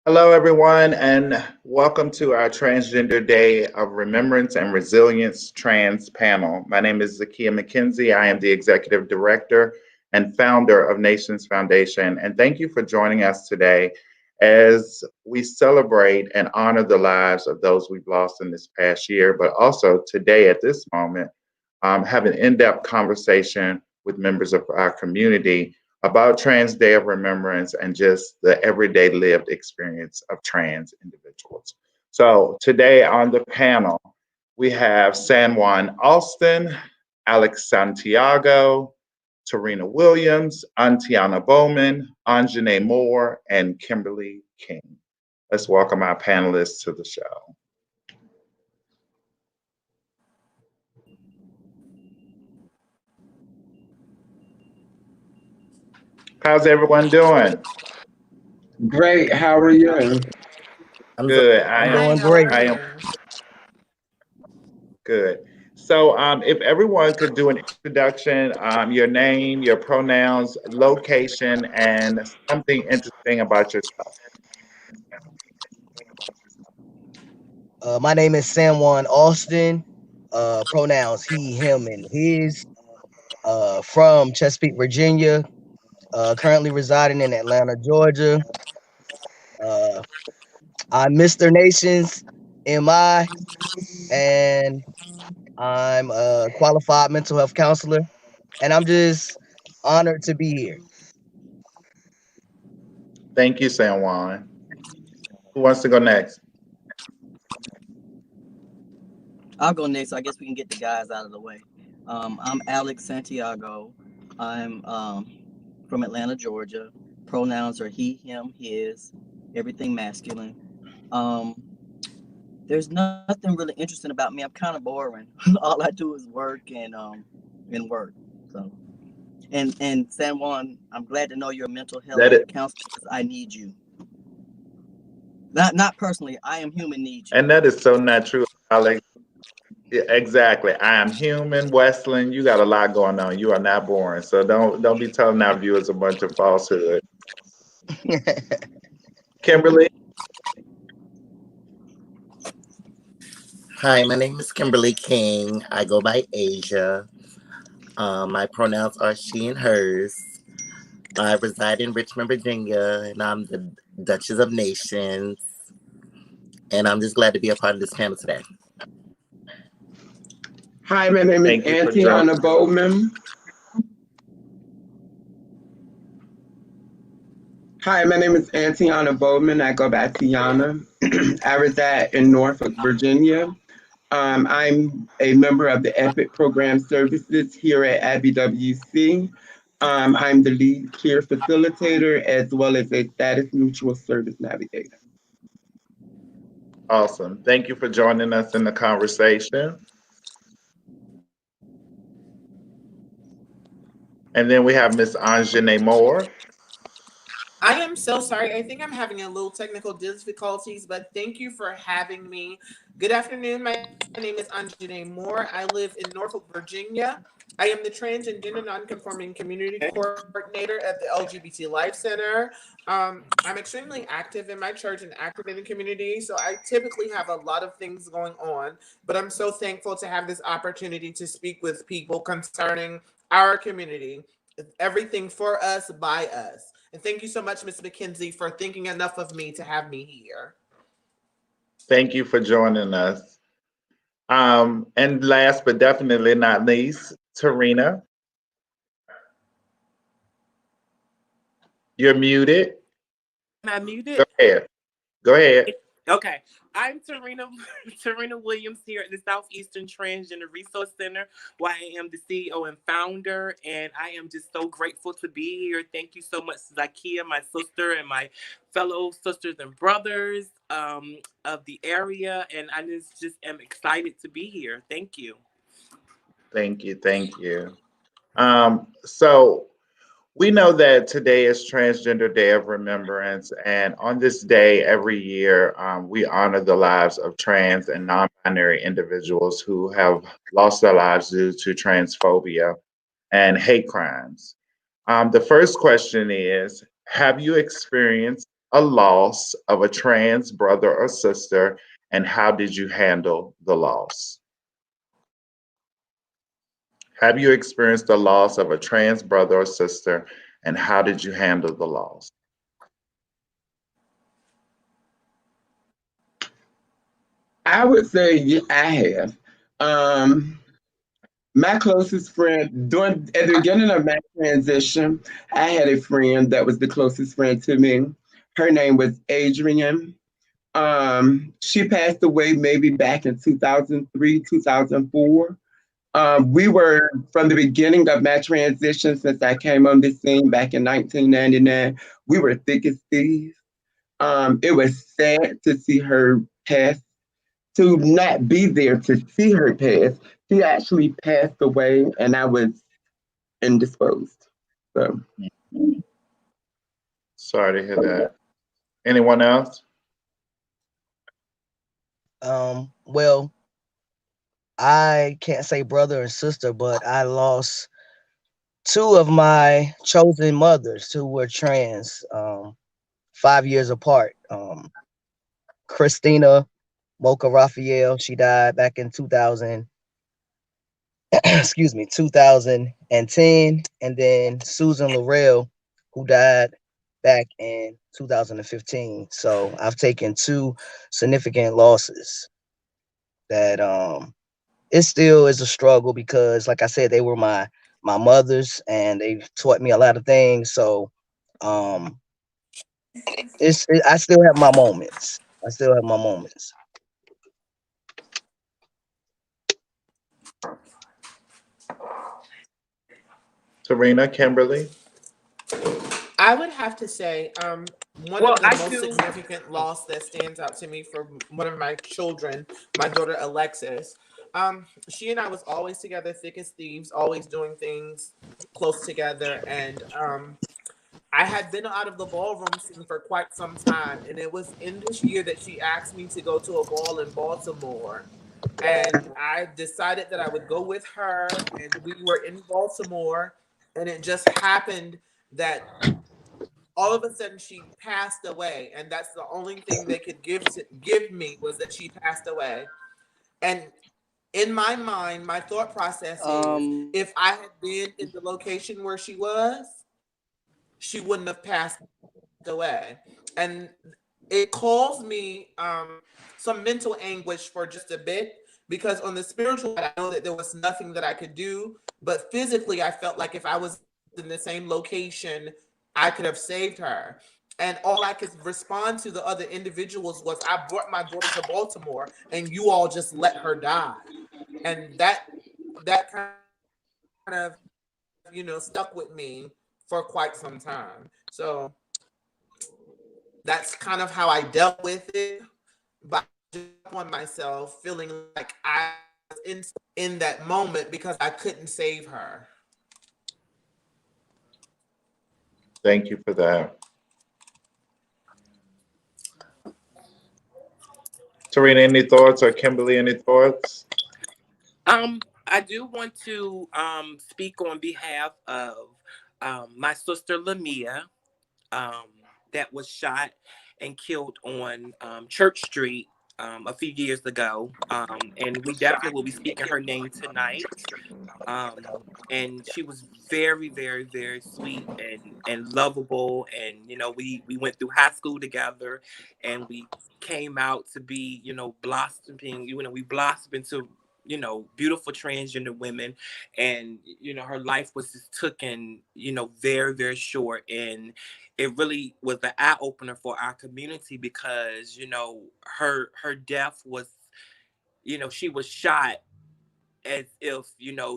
Hello, everyone, and welcome to our Transgender Day of Remembrance and Resilience Trans panel. My name is Zakia McKenzie. I am the Executive Director and founder of Nationz Foundation, and thank you for joining us today as we celebrate and honor the lives of those we've lost in this past year, but also today at this moment, have an in-depth conversation with members of our community about Trans Day of Remembrance and just the everyday lived experience of trans individuals. So today on the panel, we have San Juan Alston, Alex Santiago, Tarina Williams, Antiana Bowman, Anjanae Moore, and Kimberly King. Let's welcome our panelists to the show. How's everyone doing? Great. How are you? Good. I'm doing great. I am good. So, if everyone could do an introduction, your name, your pronouns, location, and something interesting about yourself. My name is San Juan Alston. Pronouns he, him, and his. From Chesapeake, Virginia. Currently residing in Atlanta, Georgia. Uh, I'm Mr. Nationz, MI, and I'm a qualified mental health counselor. And I'm just honored to be here. Thank you, San Juan. Who wants to go next? I'll go next. I guess we can get the guys out of the way. I'm Alex Santiago. I'm from Atlanta, Georgia. Pronouns are he, him, his, everything masculine. There's nothing really interesting about me. I'm kind of boring. All I do is work and work. So, and San Juan, I'm glad to know you're a mental health counselor because I need you. Not personally. I am human need you. And that is so not true, Alex. Yeah, exactly. I am human, Westland. You got a lot going on. You are not boring. So don't be telling our viewers a bunch of falsehood. Kimberly. Hi, my name is Kimberly King. I go by Asia. My pronouns are she and hers. I reside in Richmond, Virginia, and I'm the Duchess of Nations. And I'm just glad to be a part of this panel today. Hi, my name is Antiana Bowman. Hi, my name is Antiana Bowman. I go by Tiana. I reside in Norfolk, Virginia. I'm a member of the EPIC Program Services here at IBWC. I'm the lead peer facilitator as well as a status neutral service navigator. Awesome. Thank you for joining us in the conversation. And then we have Miss Anjanae Moore. I am so sorry. I think I'm having a little technical difficulties, but thank you for having me. Good afternoon. My name is Anjanae Moore. I live in Norfolk, Virginia. I am the Trans and Gender Nonconforming Community Coordinator at the LGBT Life Center. I'm extremely active in my church and active in the community, so I typically have a lot of things going on, but I'm so thankful to have this opportunity to speak with people concerning our community. Everything for us, by us. And thank you so much, Ms. McKenzie, for thinking enough of me to have me here. Thank you for joining us. And last but definitely not least, Tarina. You're muted. Am I muted? Go ahead. Go ahead. Okay. I'm Tarina Williams here at the Southeastern Transgender Resource Center, where I am the CEO and founder, and I am just so grateful to be here. Thank you so much, Zakia, my sister, and my fellow sisters and brothers of the area, and I just am excited to be here. Thank you. Thank you. Thank you. So we know that today is Transgender Day of Remembrance, and on this day every year, we honor the lives of trans and non-binary individuals who have lost their lives due to transphobia and hate crimes. The first question is, have you experienced a loss of a trans brother or sister, and how did you handle the loss? Have you experienced the loss of a trans brother or sister, and how did you handle the loss? I would say I have. My closest friend at the beginning of my transition, I had a friend that was the closest friend to me. Her name was Adrian. She passed away maybe back in 2003, 2004. We were from the beginning of my transition since I came on the scene back in 1999. We were thick as thieves. It was sad to see her pass, to not be there to see her pass. She actually passed away, and I was indisposed. So, Sorry to hear that. Anyone else? Well, I can't say brother and sister, but I lost two of my chosen mothers who were trans, 5 years apart. Christina Mocha Raphael, she died back in 2000, excuse me, 2010, and then Susan Laurel, who died back in 2015. So I've taken two significant losses that it still is a struggle because, like I said, they were my mothers and they've taught me a lot of things. So um I still have my moments. I still have my moments. Tarina, Kimberly? I would have to say, one Well, of the I most do. significant loss that stands out to me for one of my children, my daughter Alexis. She and I was always together, thick as thieves, always doing things close together, and I had been out of the ballroom scene for quite some time, and it was in this year that she asked me to go to a ball in Baltimore. And I decided that I would go with her, and we were in Baltimore, and it just happened that all of a sudden she passed away, and that's the only thing they could give me was that she passed away. And in my mind, my thought process is, Um, if I had been in the location where she was, she wouldn't have passed away. And it caused me some mental anguish for just a bit, because on the spiritual side, I know that there was nothing that I could do, but physically I felt like if I was in the same location, I could have saved her. And all I could respond to the other individuals was, I brought my daughter to Baltimore and you all just let her die. And that kind of, stuck with me for quite some time. So that's kind of how I dealt with it, by on myself, feeling like I was in that moment because I couldn't save her. Thank you for that. Tarina, any thoughts, or Kimberly, any thoughts? I do want to speak on behalf of my sister Lamia, um, that was shot and killed on Church Street a few years ago. And we definitely will be speaking her name tonight. Um, and she was very, very, very sweet and lovable. And we went through high school together, and we came out to be blossoming. We blossomed into beautiful transgender women, and her life was just taken very, very short. And it really was the eye opener for our community, because her death was, she was shot as if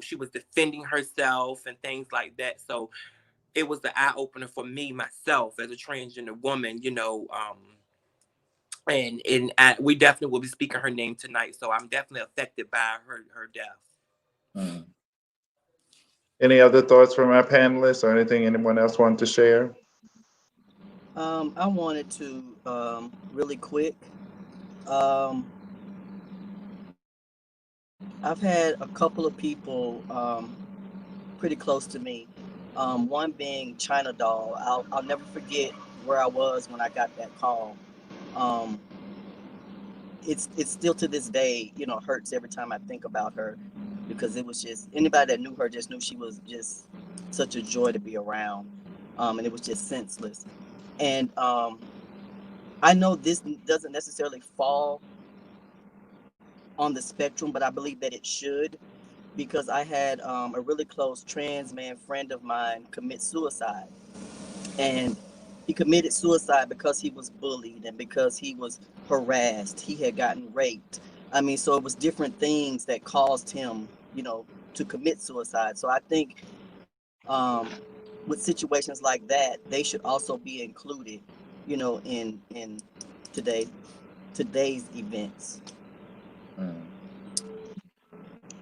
she was defending herself and things like that. So it was the eye opener for me myself as a transgender woman, we definitely will be speaking her name tonight. So I'm definitely affected by her death. Hmm. Any other thoughts from our panelists, or anything anyone else wanted to share? I wanted to really quick. Um, I've had a couple of people pretty close to me. One being China Doll. I'll never forget where I was when I got that call. Um, it's still to this day, hurts every time I think about her, because it was just anybody that knew her just knew she was just such a joy to be around, and it was just senseless. And I know this doesn't necessarily fall on the spectrum, but I believe that it should, because I had a really close trans man friend of mine commit suicide. And he committed suicide because he was bullied and because he was harassed. He had gotten raped. I mean, so it was different things that caused him, to commit suicide. So I think with situations like that, they should also be included, in today today's events. Mm.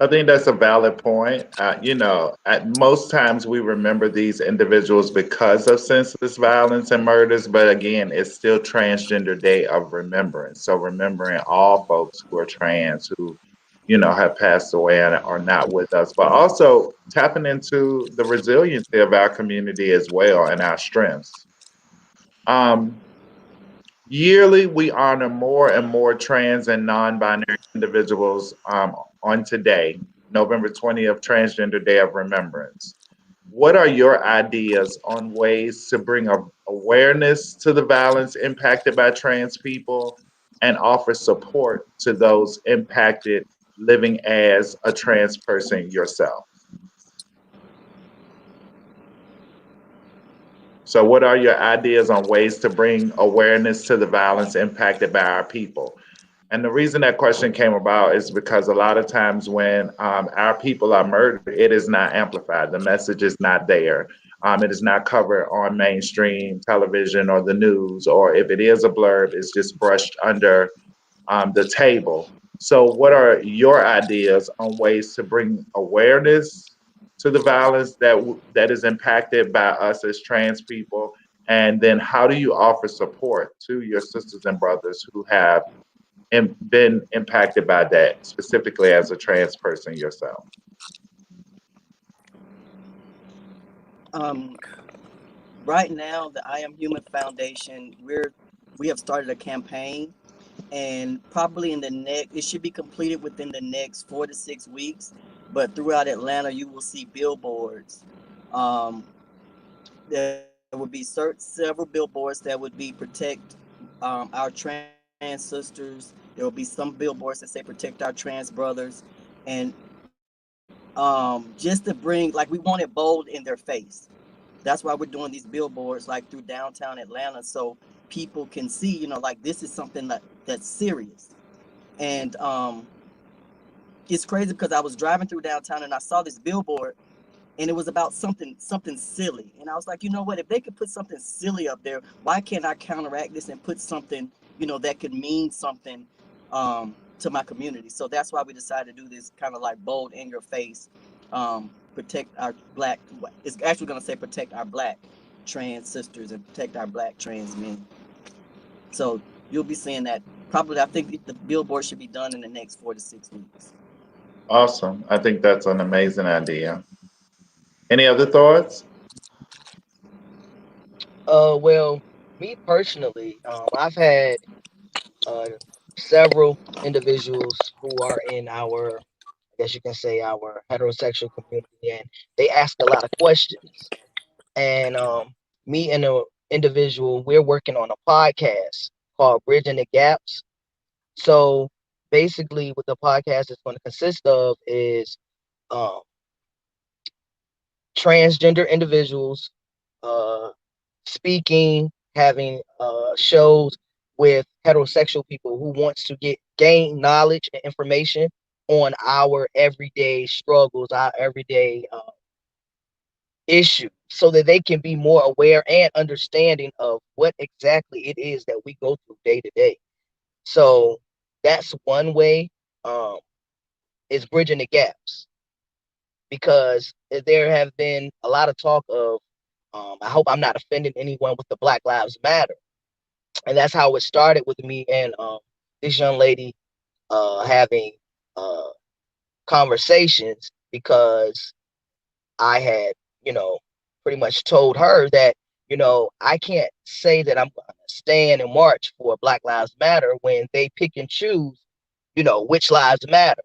I think that's a valid point. At most times we remember these individuals because of senseless violence and murders, but again, it's still Transgender Day of Remembrance. So remembering all folks who are trans who, have passed away and are not with us, but also tapping into the resiliency of our community as well and our strengths. Um, Yearly, we honor more and more trans and non binary individuals on today, November 20th, Transgender Day of Remembrance. What are your ideas on ways to bring awareness to the violence impacted by trans people and offer support to those impacted living as a trans person yourself? So, what are your ideas on ways to bring awareness to the violence impacted by our people? And the reason that question came about is because a lot of times when our people are murdered, it is not amplified. The message is not there. It is not covered on mainstream television or the news, or if it is a blurb, it's just brushed under the table. So, what are your ideas on ways to bring awareness to the violence that is impacted by us as trans people? And then, how do you offer support to your sisters and brothers who have been impacted by that, specifically as a trans person yourself? Um, right now, the I Am Human Foundation, we have started a campaign, and probably it should be completed within the next 4 to 6 weeks. But throughout Atlanta, you will see billboards. Um, there would be several billboards that would be protect our trans sisters. There will be some billboards that say protect our trans brothers, and just to bring, like, we want it bold in their face. That's why we're doing these billboards like through downtown Atlanta, so people can see, like, this is something that's serious. And it's crazy because I was driving through downtown and I saw this billboard, and it was about something silly. And I was like, you know what? If they could put something silly up there, why can't I counteract this and put something, that could mean something to my community? So that's why we decided to do this kind of like bold in your face, protect our black. It's actually going to say protect our black trans sisters and protect our black trans men. So you'll be seeing that probably. I think the billboard should be done in the next 4 to 6 weeks. Awesome. I think that's an amazing idea. Any other thoughts? Well, me personally, I've had uh, several individuals who are in our, I guess you can say, our heterosexual community, and they ask a lot of questions. And me and an individual, we're working on a podcast called Bridging the Gaps. So basically, what the podcast is going to consist of is um, transgender individuals uh, speaking, having shows with heterosexual people who wants to gain knowledge and information on our everyday struggles, our everyday issues, so that they can be more aware and understanding of what exactly it is that we go through day to day. So that's one way, um, is bridging the gaps, because there have been a lot of talk of, I hope I'm not offending anyone with the Black Lives Matter. And that's how it started with me and this young lady having uh, conversations, because I had, pretty much told her that I can't say that I'm going to stand and march for Black Lives Matter when they pick and choose, which lives matter.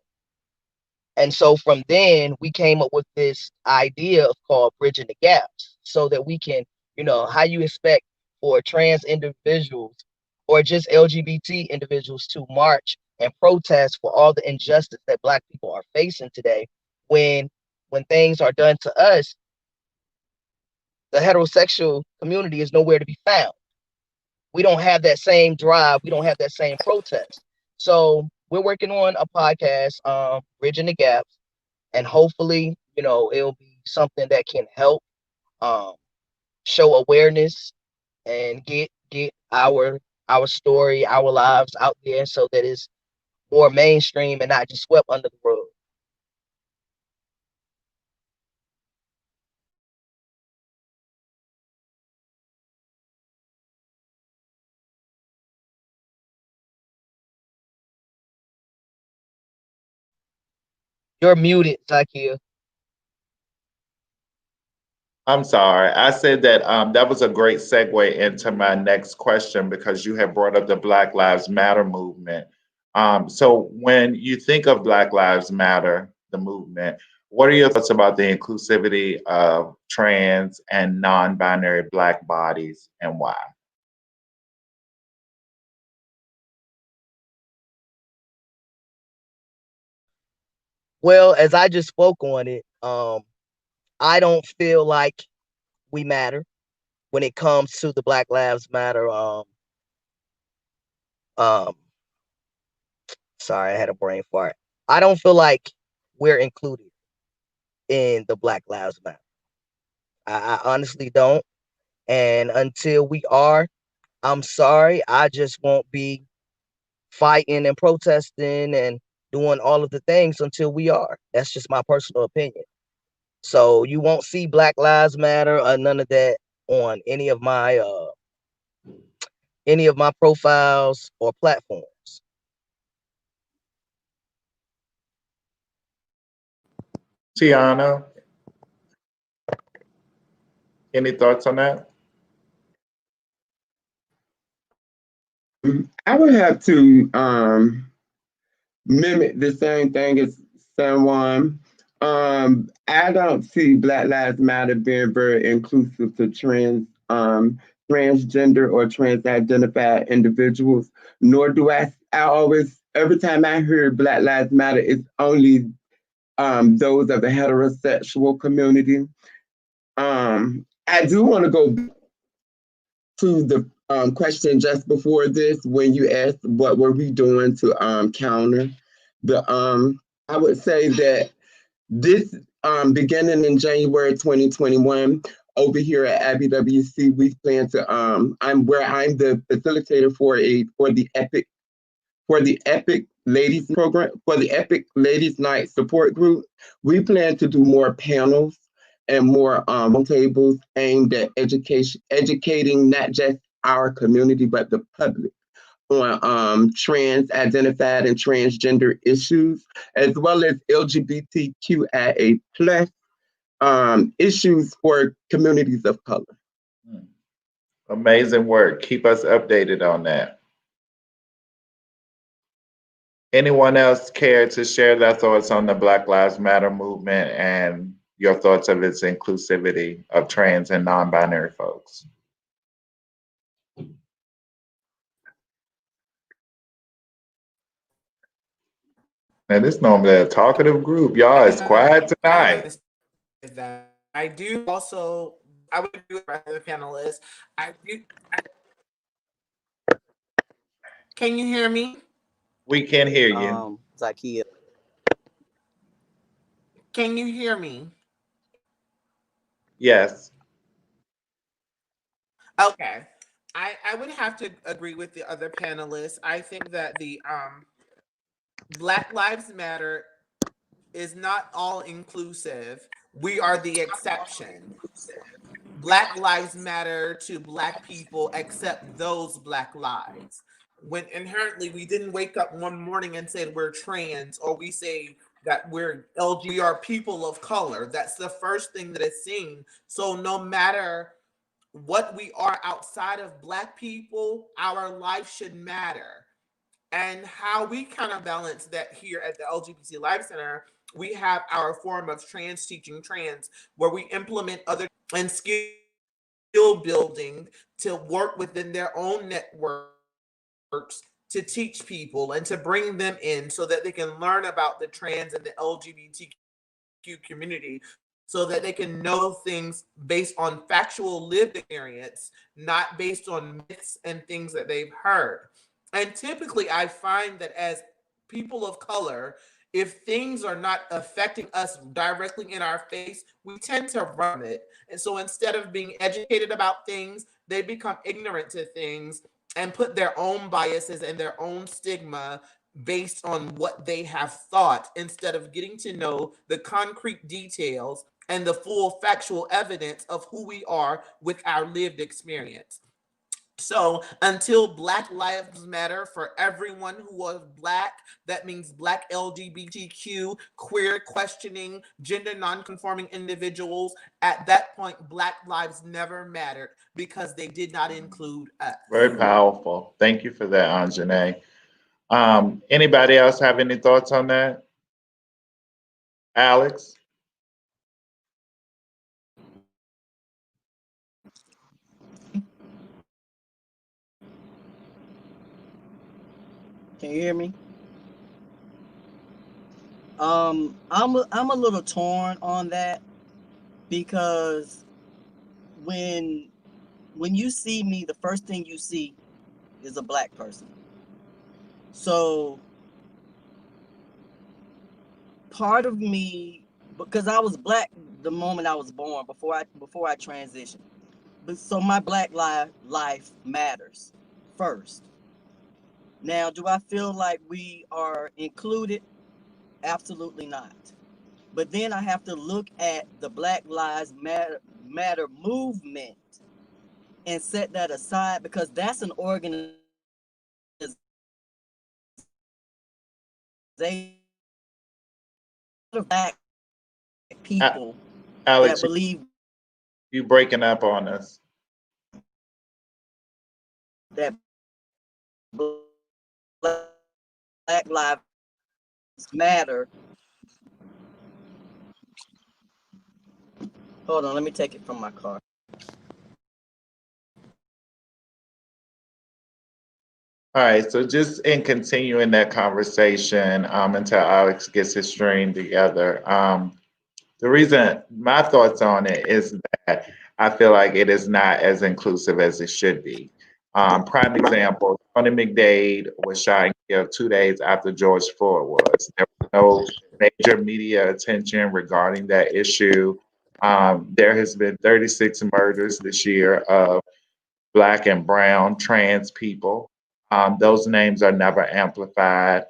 And so from then we came up with this idea of called bridging the gaps so that we can, how you expect for trans individuals or just LGBT individuals to march and protest for all the injustice that Black people are facing today when things are done to us, the heterosexual community is nowhere to be found. We don't have that same drive. We don't have that same protest. So we're working on a podcast, Bridging the Gaps, and hopefully, it'll be something that can help um, show awareness and get our story, our lives out there so that it's more mainstream and not just swept under the rug. You're muted, Zakia. I'm sorry. I said that that was a great segue into my next question because you have brought up the Black Lives Matter movement. So when you think of Black Lives Matter, the movement, what are your thoughts about the inclusivity of trans and non-binary Black bodies and why? Well, as I just spoke on it, I don't feel like we matter when it comes to the Black Lives Matter. Um, sorry, I had a brain fart. I don't feel like we're included in the Black Lives Matter. I honestly don't. And until we are, I'm sorry, I just won't be fighting and protesting and doing all of the things until we are. That's just my personal opinion. So you won't see Black Lives Matter or none of that on any of my profiles or platforms. Tiana, any thoughts on that? I would have to mimic the same thing as someone. I don't see Black Lives Matter being very inclusive to transgender or trans identified individuals, nor do I always, every time I hear Black Lives Matter, it's only those of the heterosexual community. I do want to go to the question just before this when you asked what were we doing to counter the I would say that this beginning in January 2021 over here at IBWC we plan to I'm the facilitator for the Epic Ladies program, for the Epic Ladies Night support group. We plan to do more panels and more tables aimed at educating not just our community but the public on trans identified and transgender issues, as well as LGBTQIA plus issues for communities of color. Amazing work. Keep us updated on that. Anyone else care to share their thoughts on the Black Lives Matter movement and your thoughts of its inclusivity of trans and non-binary folks? And this normally a talkative group. Y'all is quiet tonight. That I do also, I would agree with the rest of the panelists. I do. Can you hear me? We can hear you. Zakia. Can you hear me? Yes. Okay. I would have to agree with the other panelists. I think that the Black Lives Matter is not all inclusive. We are the exception. Black lives matter to Black people, except those Black lives. When inherently we didn't wake up one morning and said we're trans, or we say that we're LGBT, we are people of color. That's the first thing that is seen. So no matter what we are outside of Black people, our life should matter. And how we kind of balance that here at the LGBT Life Center, we have our form of trans teaching trans, where we implement other and skill building to work within their own networks to teach people and to bring them in so that they can learn about the trans and the LGBTQ community so that they can know things based on factual lived experience, not based on myths and things that they've heard. And typically, I find that as people of color, if things are not affecting us directly in our face, we tend to run it. And so instead of being educated about things, they become ignorant to things and put their own biases and their own stigma based on what they have thought instead of getting to know the concrete details and the full factual evidence of who we are with our lived experience. So until Black Lives Matter for everyone who was Black, that means Black LGBTQ, queer questioning, gender nonconforming individuals, at that point, Black lives never mattered because they did not include us. Very powerful. Thank you for that, Anjanae. Anybody else have any thoughts on that? Alex? Can you hear me? I'm a little torn on that because when when you see me, the first thing you see is a Black person. So part of me, because I was Black the moment I was born, before I transitioned. But so my Black life matters first. Now, do I feel like we are included? Absolutely not. But then I have to look at the Black Lives Matter movement and set that aside because that's an organization of Black A- people that Alex, believe you breaking up on us. that Black Lives Matter. Hold on, let me take it from my car. All right, so just in continuing that conversation until Alex gets his stream together. The reason my thoughts on it is that I feel like it is not as inclusive as it should be. Prime example, Tony McDade was shot and killed 2 days after George Floyd was. There was no major media attention regarding that issue. There has been 36 murders this year of Black and brown trans people. Those names are never amplified.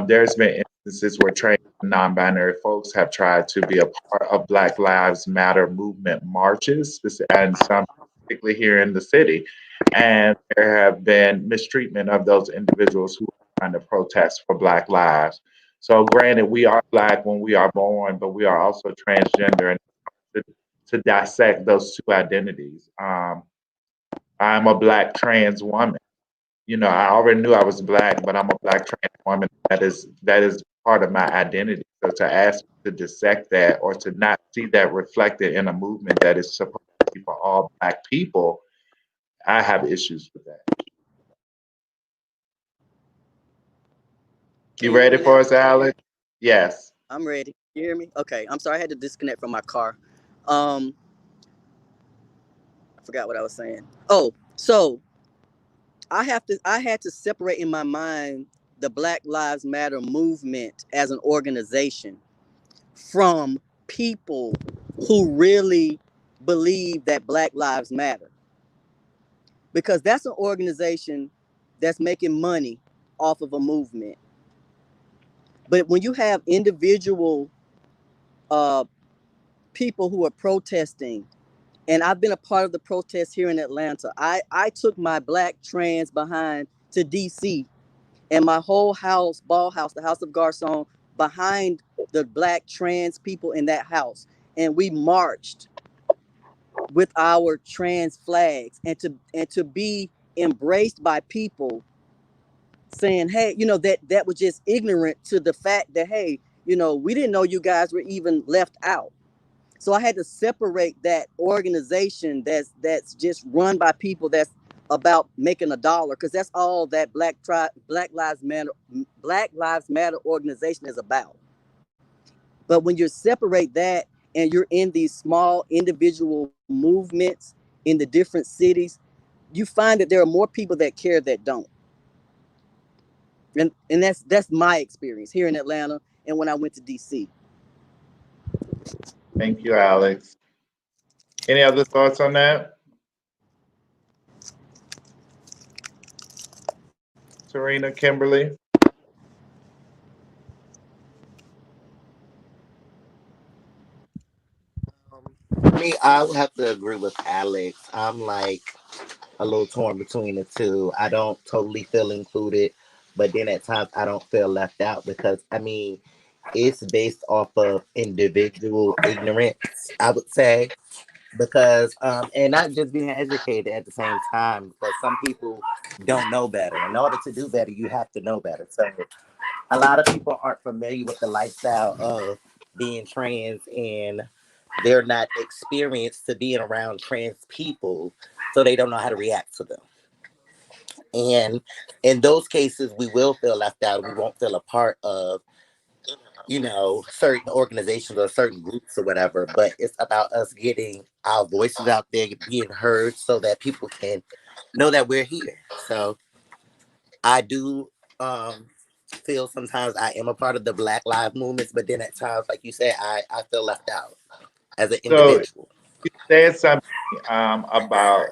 There's been instances where trans and non-binary folks have tried to be a part of Black Lives Matter movement marches, and some particularly here in the city. And there have been mistreatment of those individuals who are trying to protest for Black lives. So, granted, we are Black when we are born, but we are also transgender, and to dissect those two identities. I'm a Black trans woman. You know, I already knew I was Black, but I'm a Black trans woman. That is part of my identity. So to ask to dissect that or to not see that reflected in a movement that is supposed to be for all Black people, I have issues with that. Can You you hear ready me for now? us, Alex? Yes. I'm ready. You hear me? Okay. I'm sorry. I had to disconnect from my car. Um, I forgot what I was saying. Oh, so I had to separate in my mind the Black Lives Matter movement as an organization from people who really believe that Black Lives Matter. Because that's an organization that's making money off of a movement. But when you have individual uh, people who are protesting, and I've been a part of the protest here in Atlanta. I took my Black trans behind to DC, and my whole house, ball house, the House of Garcon, behind the Black trans people in that house. And we marched with our trans flags, and to be embraced by people saying, hey, that was just ignorant to the fact that, hey, we didn't know you guys were even left out. So I had to separate that organization that's just run by people that's about making a dollar, because that's all that Black Lives Matter organization is about. But when you separate that and you're in these small individual movements in the different cities, you find that there are more people that care that don't. And that's my experience here in Atlanta and when I went to DC. Thank you, Alex. Any other thoughts on that? Serena, Kimberly? Me, I would have to agree with Alex. I'm like a little torn between the two. I don't totally feel included, but then at times I don't feel left out because I mean, it's based off of individual ignorance, I would say, because and not just being educated at the same time, because some people don't know better. In order to do better, you have to know better. So a lot of people aren't familiar with the lifestyle of being trans, and they're not experienced to being around trans people, so they don't know how to react to them. And in those cases, we will feel left out. We won't feel a part of, certain organizations or certain groups or whatever. But it's about us getting our voices out there, being heard, so that people can know that we're here. So I do um, feel sometimes I am a part of the Black Lives movements, but then at times, like you said, I feel left out as an So individual. you said something about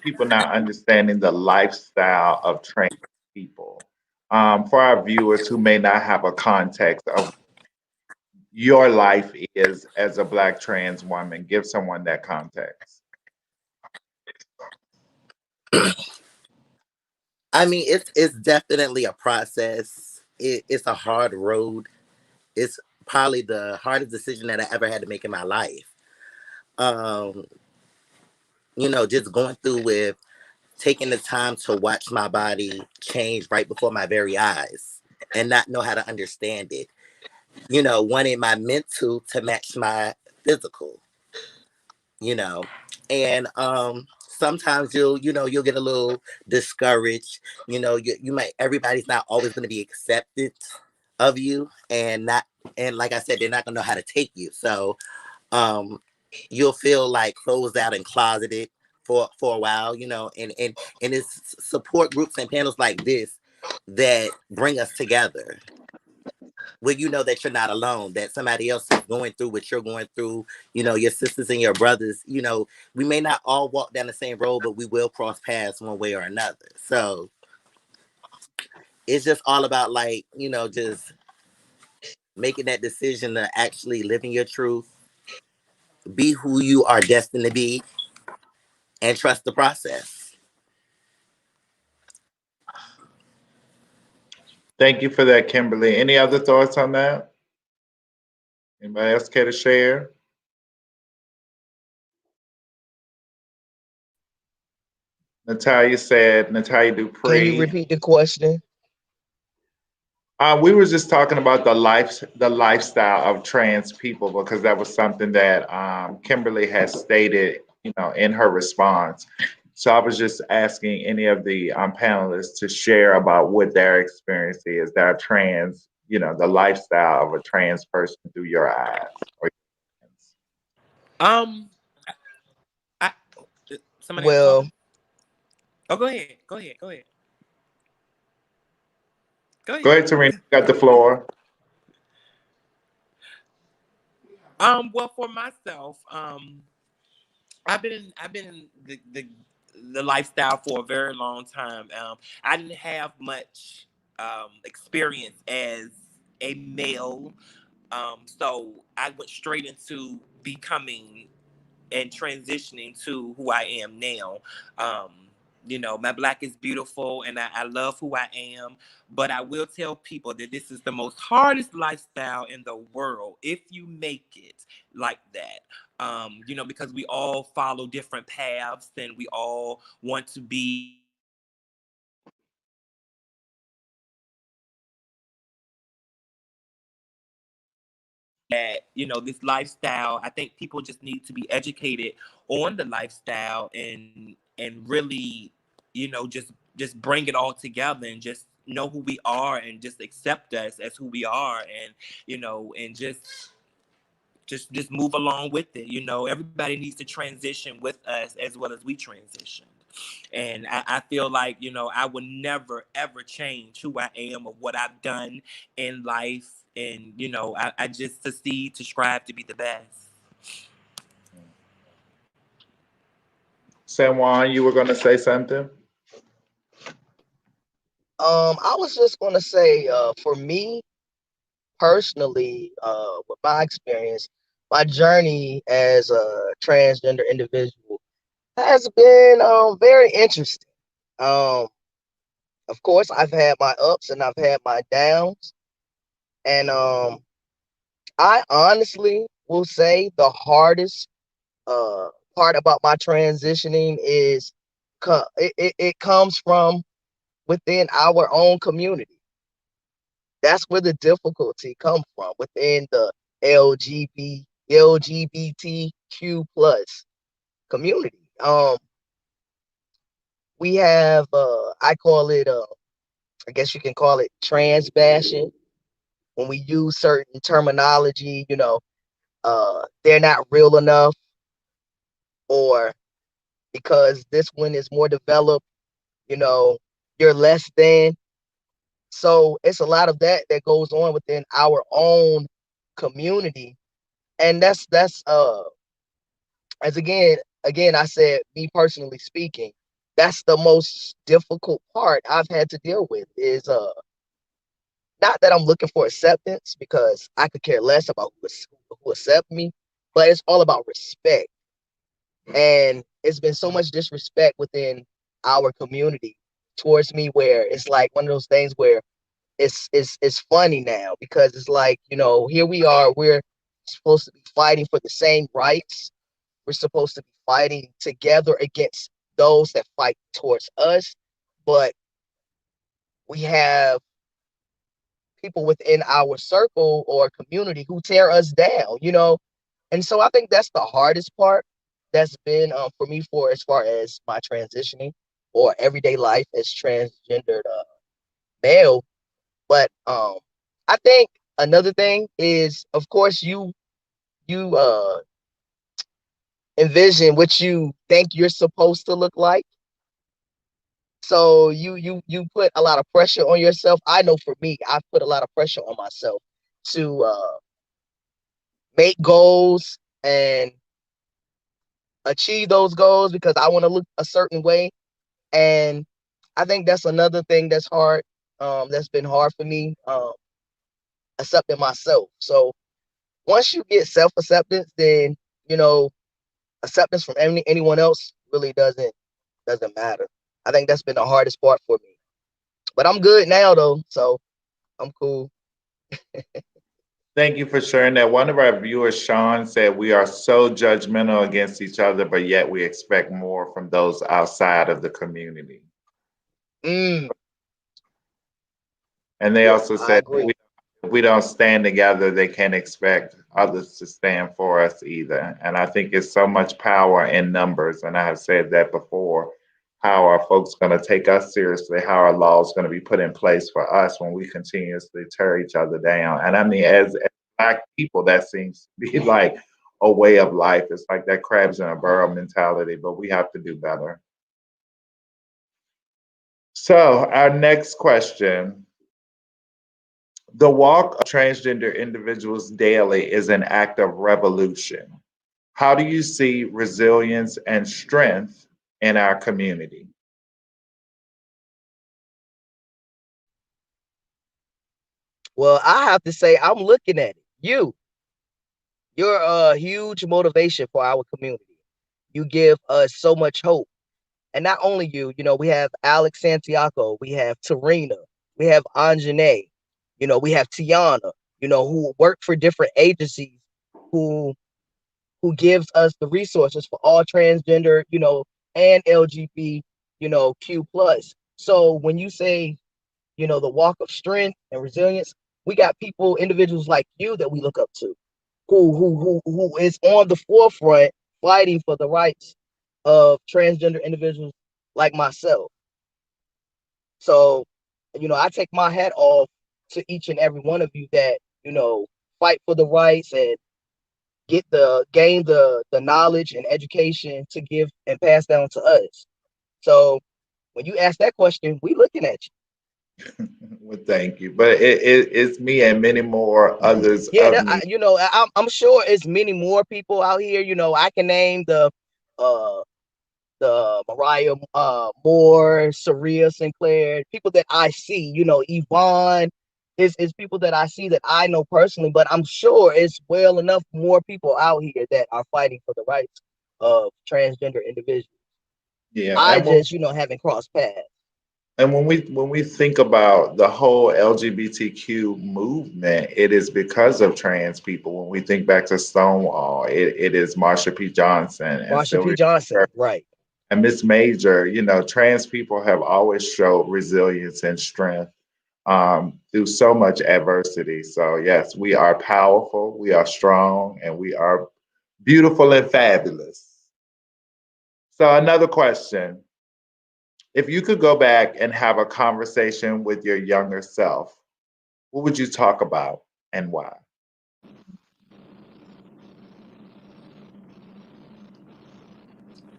people not understanding the lifestyle of trans people. For our viewers who may not have a context of your life is as a Black trans woman, give someone that context. I mean, it's definitely a process. It's a hard road. It's probably the hardest decision that I ever had to make in my life. Um, just going through with taking the time to watch my body change right before my very eyes and not know how to understand it. Wanting my mental to match my physical, you know. And sometimes you'll get a little discouraged. You might everybody's not always gonna be accepted of you and like I said, they're not gonna know how to take you. So um you'll feel like closed out and closeted for a while, and it's support groups and panels like this that bring us together, where you know that you're not alone, that somebody else is going through what you're going through, your sisters and your brothers, we may not all walk down the same road, but we will cross paths one way or another. So it's just all about like, just making that decision to actually living your truth, be who you are destined to be, and trust the process. Thank you for that, Kimberly. Any other thoughts on that? Anybody else care to share? Natalia Can you Dupree. repeat the question? We were just talking about the lifestyle of trans people because that was something that Kimberly has stated, in her response. So I was just asking any of the panelists to share about what their experience is, their trans, the lifestyle of a trans person through your eyes. Or Um, I somebody else Well, talking? Oh, go ahead. Go ahead. Go ahead. Go Go ahead. ahead, Serena. You got the floor. Well, for myself, I've been in the lifestyle for a very long time. I didn't have much experience as a male, so I went straight into becoming and transitioning to who I am now. Um, My black is beautiful and I love who I am. But I will tell people that this is the most hardest lifestyle in the world if you make it like that. Because we all follow different paths and we all want to be that this lifestyle. I think people just need to be educated on the lifestyle and really just bring it all together and just know who we are and just accept us as who we are, and and just move along with it. Everybody needs to transition with us as well as we transition. And I feel like, I will never, ever change who I am or what I've done in life. And, I just succeed to strive to be the best. San Juan, you were going to say something? I was just gonna say, for me personally, with my experience, my journey as a transgender individual has been very interesting. Um, of course, I've had my ups and I've had my downs, and I honestly will say the hardest uh part about my transitioning is it comes from within our own community. That's where the difficulty comes from, within the LGBTQ plus community. We have I call it I guess you can call it trans bashing when we use certain terminology. They're not real enough, or because this one is more developed, you know, you're less than. So it's a lot of that goes on within our own community, and that's as again I said, me personally speaking, that's the most difficult part I've had to deal with is not that I'm looking for acceptance, because I could care less about who accept me, but it's all about respect. And it's been so much disrespect within our community towards me, where it's like one of those things where it's funny now, because it's like, here we are, we're supposed to be fighting for the same rights. We're supposed to be fighting together against those that fight towards us, but we have people within our circle or community who tear us down. And so I think that's the hardest part that's been for me, for as far as my transitioning or everyday life as transgendered male. But I think another thing is, of course, you envision what you think you're supposed to look like. So you put a lot of pressure on yourself. I know for me, I've put a lot of pressure on myself to make goals and achieve those goals because I want to look a certain way. And I think that's another thing that's hard. That's been hard for me, accepting myself. So once you get self acceptance, then you know acceptance from anyone else really doesn't matter. I think that's been the hardest part for me. But I'm good now though, so I'm cool. Thank you for sharing that. One of our viewers, Sean, said we are so judgmental against each other, but yet we expect more from those outside of the community. Mm, And they yeah, also I said agree. if we don't stand together, they can't expect others to stand for us either. And I think it's so much power in numbers. And I have said that before. How are folks going to take us seriously? How are laws going to be put in place for us when we continuously tear each other down? And I mean, as Black people, that seems to be like a way of life. It's like that crabs in a barrel mentality, but we have to do better. So, our next question. The walk of transgender individuals daily is an act of revolution. How do you see resilience and strength in our community? Well, I have to say, I'm looking at it. You're a huge motivation for our community. You give us so much hope. And not only you, we have Alex Santiago, we have Tarina, we have Anjane, we have Tiana, who work for different agencies who gives us the resources for all transgender, and LGBT, Q plus. So when you say, the walk of strength and resilience, we got people, individuals like you that we look up to, who is on the forefront fighting for the rights of transgender individuals like myself. So, I take my hat off to each and every one of you that, fight for the rights and gain the knowledge and education to give and pass down to us. So when you ask that question, we looking at Well, thank you. But it's me and many more you. others Yeah, of me. I'm sure it's many more people out here. I can name uh the Mariah Moore, Saria Sinclair, people that I see, Yvonne is people that I see that I know personally, but I'm sure it's well enough more people out here that are fighting for the rights of transgender individuals. Yeah, I just, haven't crossed paths. and when we think about the whole LGBTQ movement, it is because of trans people. When we think back to Stonewall, it is Marsha P. Johnson and Marsha P. Sylvia Johnson, right. and Miss Major. Trans people have always showed resilience and strength through so much adversity. So yes, we are powerful, we are strong, and we are beautiful and fabulous. So another question. If you could go back and have a conversation with your younger self, what would you talk about and why?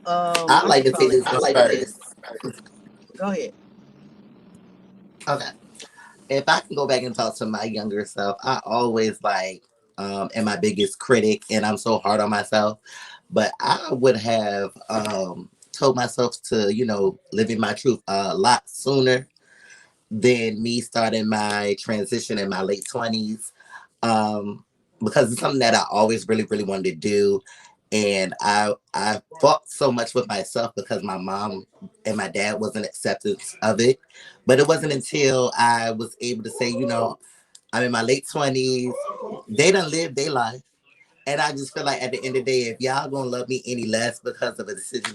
I'd I like could to take probably this one first. go ahead. Okay. If I can go back and talk to my younger self, I always am my biggest critic and I'm so hard on myself. But I would have told myself to, live in my truth a lot sooner than me starting my transition in my late 20s. Um, because it's something that I always really, really wanted to do. And I fought so much with myself because my mom and my dad wasn't acceptance of it. But it wasn't until I was able to say, I'm in my late 20s. They done lived their life. And I just feel like at the end of the day, if y'all gonna love me any less because of a decision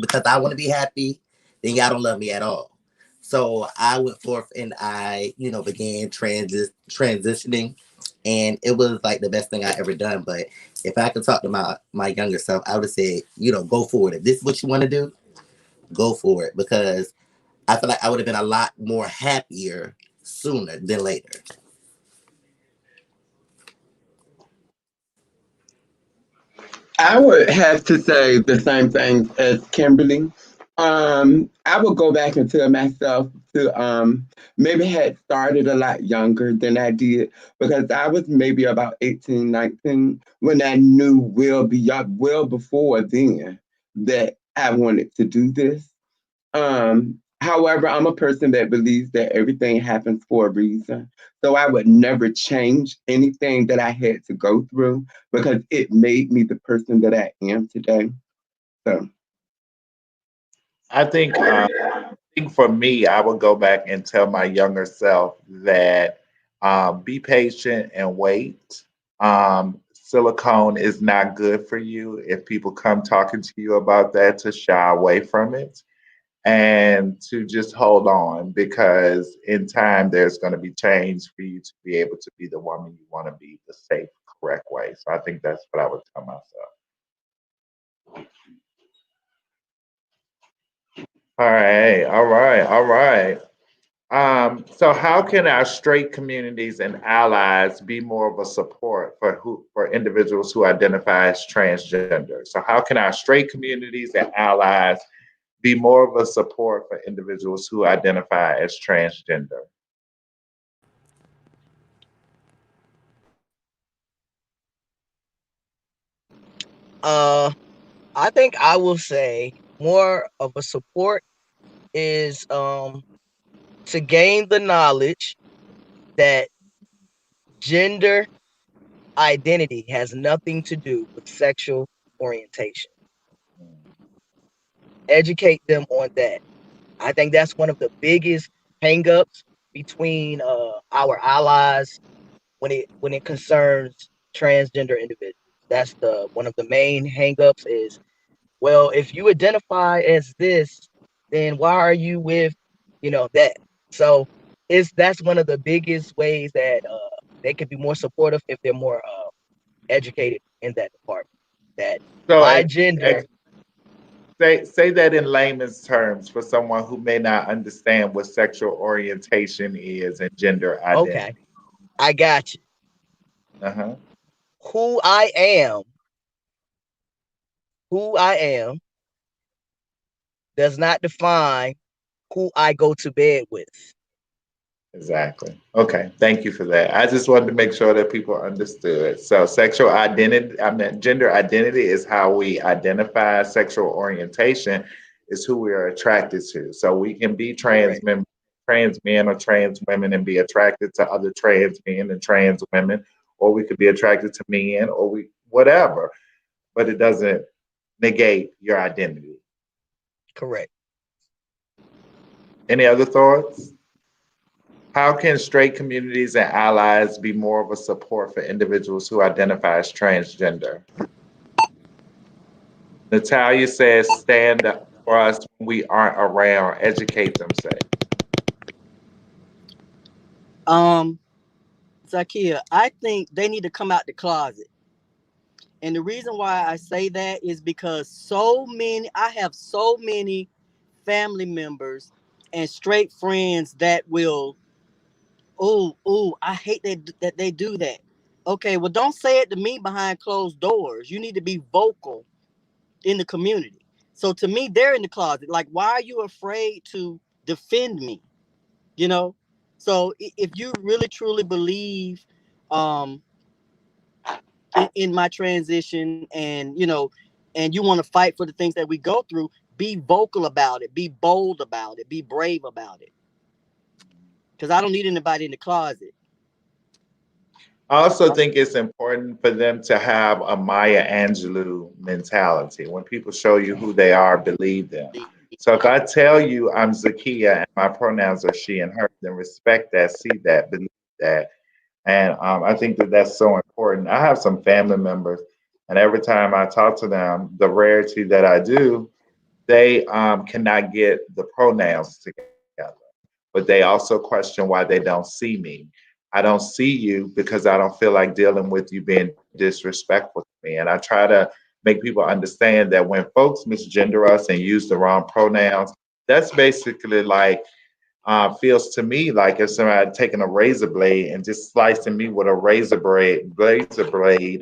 because I want to be happy, then y'all don't love me at all. So I went forth and I, began transitioning, and it was like the best thing I ever done. But if I could talk to my younger self, I would have said, go for it. If this is what you want to do, go for it, because I feel like I would have been a lot more happier sooner than later. I would have to say the same thing as Kimberly. I would go back and tell myself to maybe had started a lot younger than I did, because I was maybe about 18, 19 when I knew well before then that I wanted to do this. However, I'm a person that believes that everything happens for a reason. So I would never change anything that I had to go through, because it made me the person that I am today. So I think for me, I would go back and tell my younger self that be patient and wait. Silicone is not good for you. If people come talking to you about that, to shy away from it and to just hold on, because in time there's going to be change for you to be able to be the woman you want to be the safe, correct way. So I think that's what I would tell myself. All right, all right, all right. So how can our straight communities and allies be more of a support for individuals who identify as transgender? So how can our straight communities and allies be more of a support for individuals who identify as transgender? Uh, I think I will say more of a support is to gain the knowledge that gender identity has nothing to do with sexual orientation. educate them on that. I think that's one of the biggest hangups between our allies when it concerns transgender individuals. That's the one of the main hangups is, well, if you identify as this, then why are you with, that? So that's one of the biggest ways that they could be more supportive if they're more educated in that department. That So my gender, say that in layman's terms for someone who may not understand what sexual orientation is and gender identity. okay, I got you. Uh-huh. Who I am, who I am does not define who I go to bed with. Exactly. Okay. Thank you for that. I just wanted to make sure that people understood. So, sexual identity, I mean, gender identity is how we identify. Sexual orientation is who we are attracted to. So, we can be Correct. trans men or trans women and be attracted to other trans men and trans women, or we could be attracted to men or whatever, but it doesn't negate your identity. Correct. Any other thoughts? How can straight communities and allies be more of a support for individuals who identify as transgender? Natalia says, stand up for us when we aren't around, educate them, say. Um, Zakia, I think they need to come out the closet. And the reason why I say that is because I have so many family members and straight friends that will, I hate that they do that. Okay, well, don't say it to me behind closed doors. You need to be vocal in the community. So to me, they're in the closet. Like, why are you afraid to defend me? You know? So if you really truly believe um in my transition, and and you want to fight for the things that we go through, be vocal about it, be bold about it, be brave about it, because I don't need anybody in the closet. I also think it's important for them to have a Maya Angelou mentality. When people show you who they are, believe them. So if I tell you I'm Zakia and my pronouns are she and her, then respect that, see that, believe that. And I think that that's so important. I have some family members, and every time I talk to them, the rarity that I do, they cannot get the pronouns together, but they also question why they don't see me. I don't see you because I don't feel like dealing with you being disrespectful to me. And I try to make people understand that when folks misgender us and use the wrong pronouns, that's basically like feels to me like if somebody had taken a razor blade and just slicing me with a razor blade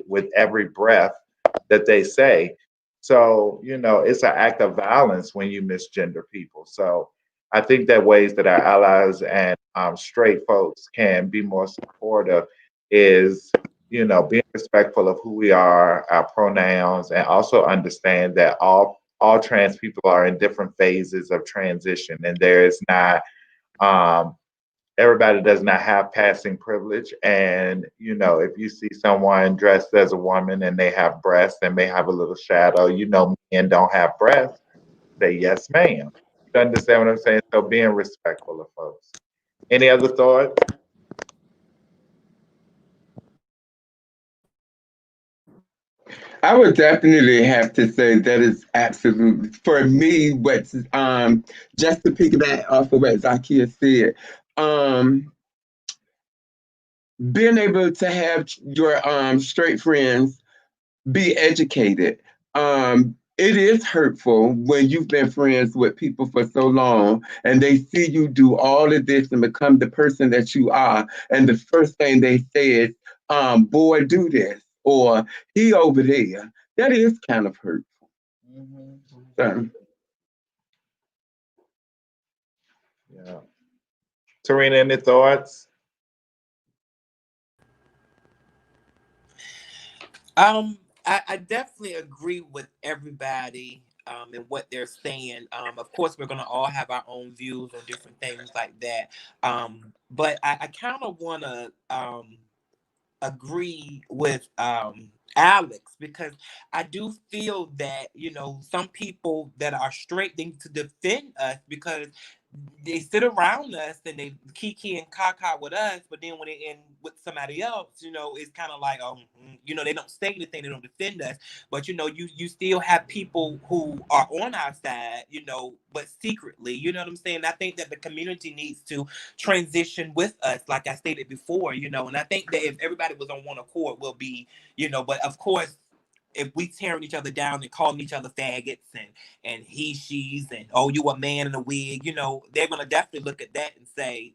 with every breath that they say. So, it's an act of violence when you misgender people. So I think that ways that our allies and straight folks can be more supportive is, being respectful of who we are, our pronouns, and also understand that all trans people are in different phases of transition, and there is not um, everybody does not have passing privilege. And, if you see someone dressed as a woman and they have breasts and may have a little shadow, men don't have breasts, say, yes, ma'am. You understand what I'm saying? So being respectful of folks. Any other thoughts? I would definitely have to say that is absolutely for me. What's just to piggyback off of what Zakia said, um, being able to have your straight friends be educated. It is hurtful when you've been friends with people for so long and they see you do all of this and become the person that you are. And the first thing they say is, boy, do this, or he over there. That is kind of hurtful. Mhm. So, Yeah. Tarina, any thoughts? I definitely agree with everybody and what they're saying. Of course, we're gonna all have our own views on different things like that. But I kind of want to agree with Alex, because I do feel that, some people that are straight, they need to defend us because they sit around us and they kiki and caca with us, but then when they in with somebody else, it's kind of like, they don't say anything, they don't defend us, but you still have people who are on our side, but secretly, you know what I'm saying? I think that the community needs to transition with us, like I stated before, and I think that if everybody was on one accord, we'll be, but of course, if we tearing each other down and calling each other faggots and he, she's, and oh, you a man in a wig, they're gonna definitely look at that and say,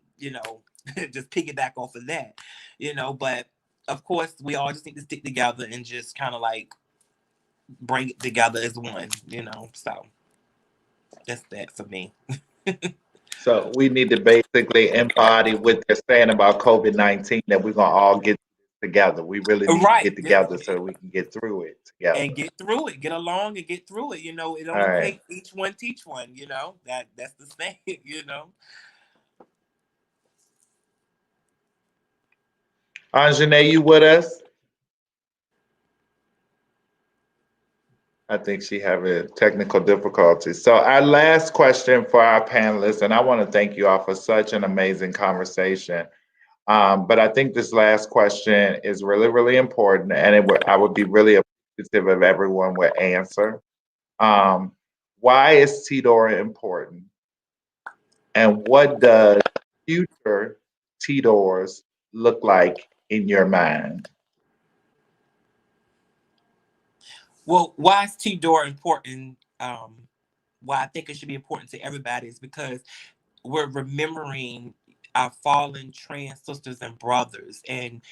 just piggyback off of that, but of course we all just need to stick together and just kind of like bring it together as one, so that's that for me. So we need to basically embody what they're saying about COVID-19, that we're gonna all get together. We really need to Right. get together so we can get through it together. And get through it, get along and get through it. It All only right. takes each one teach one, that's the saying, Anjanae, you with us? I think she having technical difficulties. So our last question for our panelists, and I want to thank you all for such an amazing conversation. But I think this last question is really, really important, and I would be really appreciative if everyone would answer. Why is TDOR important? And what does future TDORs look like in your mind? Well, why is TDOR important? Why I think it should be important to everybody is because we're remembering our fallen trans sisters and brothers, and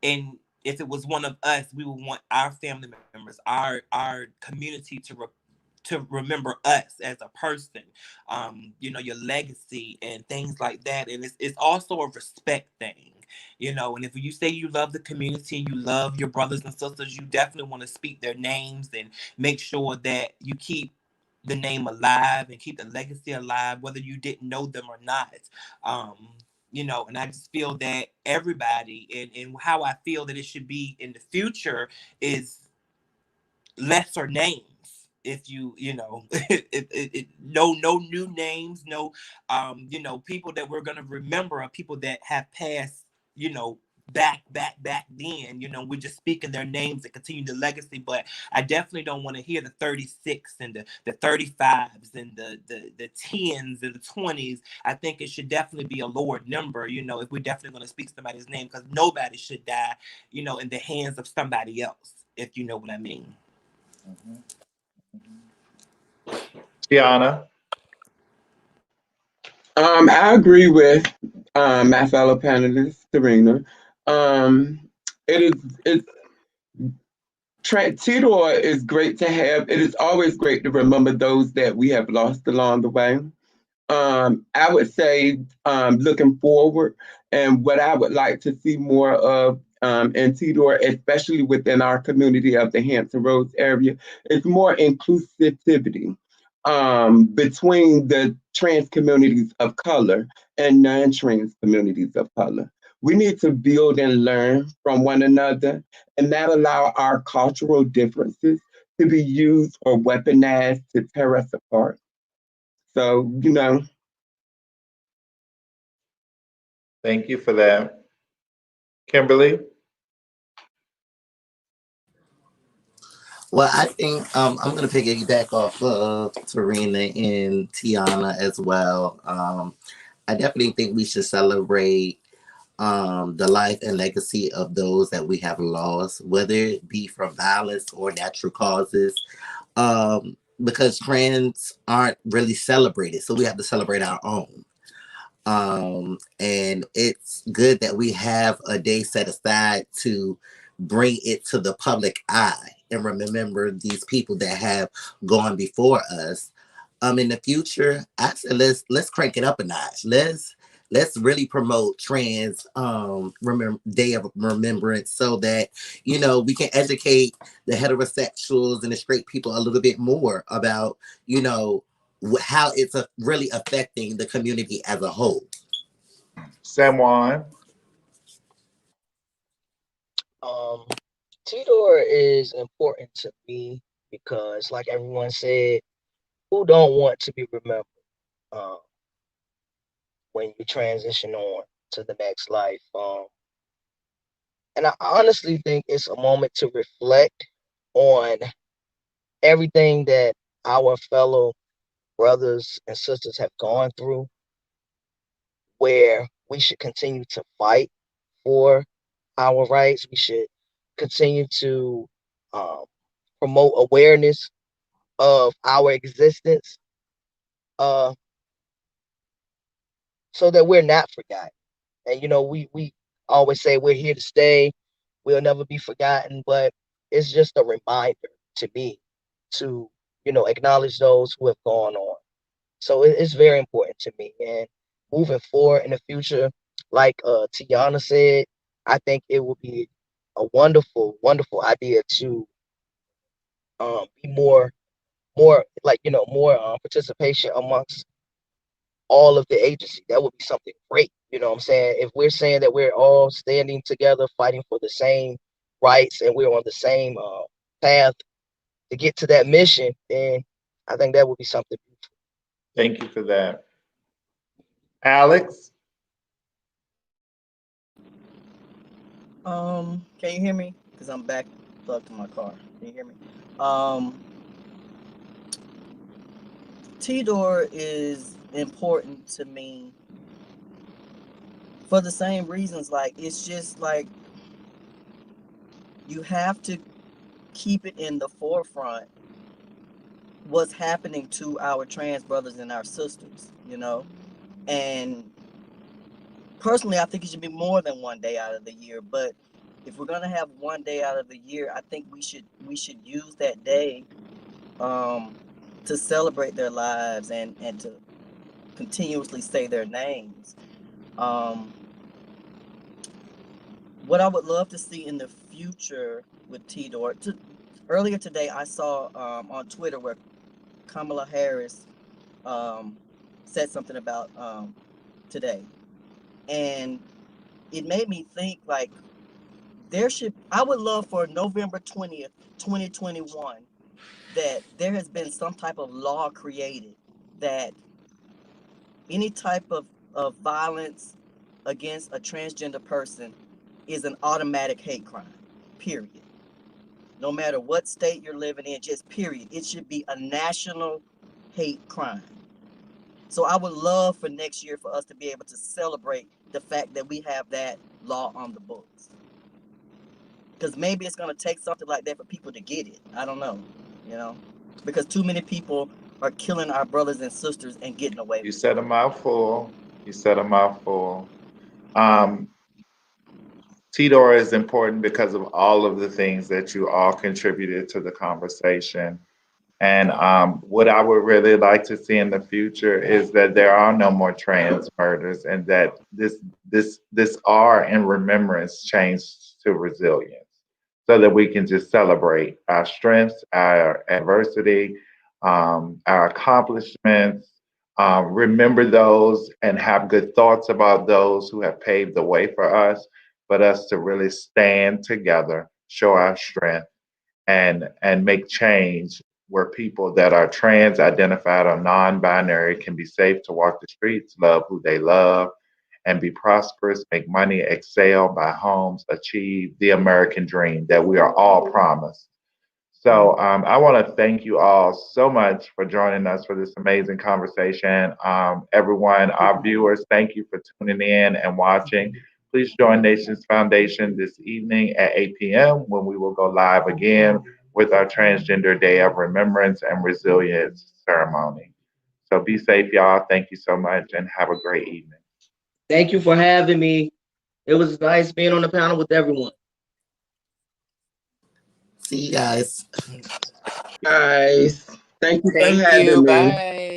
if it was one of us, we would want our family members, our community to remember us as a person, your legacy and things like that. And it's also a respect thing, and if you say you love the community, you love your brothers and sisters, you definitely want to speak their names and make sure that you keep the name alive and keep the legacy alive, whether you didn't know them or not. And I just feel that everybody and how I feel that it should be in the future is lesser names. If no new names, no people that we're gonna remember are people that have passed, back then, we're just speaking their names and continue the legacy. But I definitely don't want to hear the 36 and the 35s and the 10s and the 20s. I think it should definitely be a lower number, if we're definitely going to speak somebody's name, because nobody should die, in the hands of somebody else, if you know what I mean. Tiana? I agree with my fellow panelist, Serena. It's TDOR is great to have. It is always great to remember those that we have lost along the way. I would say, looking forward, and what I would like to see more of in TDOR, especially within our community of the Hampton Roads area, is more inclusivity between the trans communities of color and non-trans communities of color. We need to build and learn from one another and not allow our cultural differences to be used or weaponized to tear us apart. So, Thank you for that. Kimberly? Well, I think I'm going to piggyback off of Tarina and Tiana as well. I definitely think we should celebrate the life and legacy of those that we have lost, whether it be from violence or natural causes, because trans aren't really celebrated. So we have to celebrate our own. And it's good that we have a day set aside to bring it to the public eye and remember these people that have gone before us. In the future, I said let's crank it up a notch. Let's really promote trans Day of Remembrance so that we can educate the heterosexuals and the straight people a little bit more about how it's really affecting the community as a whole. San Juan? T-Door is important to me because, like everyone said, who don't want to be remembered um, when you transition on to the next life? And I honestly think it's a moment to reflect on everything that our fellow brothers and sisters have gone through, where we should continue to fight for our rights. We should continue to um, promote awareness of our existence, uh, so that we're not forgotten. And we always say we're here to stay. We'll never be forgotten, but it's just a reminder to me to acknowledge those who have gone on. So it's very important to me. And moving forward in the future, like Tiana said, I think it will be a wonderful, wonderful idea to be more like more participation amongst all of the agency. That would be something great. You know what I'm saying? If we're saying that we're all standing together, fighting for the same rights, and we're on the same path to get to that mission, then I think that would be something beautiful. Thank you for that. Alex? Can you hear me? Because I'm back plugged to my car. Can you hear me? Um, T-Door is important to me for the same reasons. Like, it's just like you have to keep it in the forefront what's happening to our trans brothers and our sisters, And personally, I think it should be more than one day out of the year. But if we're gonna have one day out of the year, I think we should use that day to celebrate their lives and to continuously say their names. Um, what I would love to see in the future with T-Door. Earlier today, I saw on Twitter where Kamala Harris said something about today, and it made me think like I would love for November 20th, 2021, that there has been some type of law created that any type of violence against a transgender person is an automatic hate crime, period. No matter what state you're living in, just period. It should be a national hate crime. So I would love for next year for us to be able to celebrate the fact that we have that law on the books. Because maybe it's going to take something like that for people to get it. I don't know, because too many people are killing our brothers and sisters and getting away You with it. said a mouthful. You said a mouthful. Um, T-Door is important because of all of the things that you all contributed to the conversation. And what I would really like to see in the future is that there are no more trans murders, and that this R in remembrance changed to resilience, so that we can just celebrate our strengths, our adversity, our accomplishments, remember those, and have good thoughts about those who have paved the way for us, but us to really stand together, show our strength, and make change where people that are trans identified or non-binary can be safe to walk the streets, love who they love, and be prosperous, make money, excel, buy homes, achieve the American dream that we are all promised. So I want to thank you all so much for joining us for this amazing conversation. Everyone, our viewers, thank you for tuning in and watching. Please join Nationz Foundation this evening at 8 p.m. when we will go live again with our Transgender Day of Remembrance and Resilience ceremony. So be safe, y'all. Thank you so much and have a great evening. Thank you for having me. It was nice being on the panel with everyone. See you guys. Guys, thank you for Thank having you. me. Bye.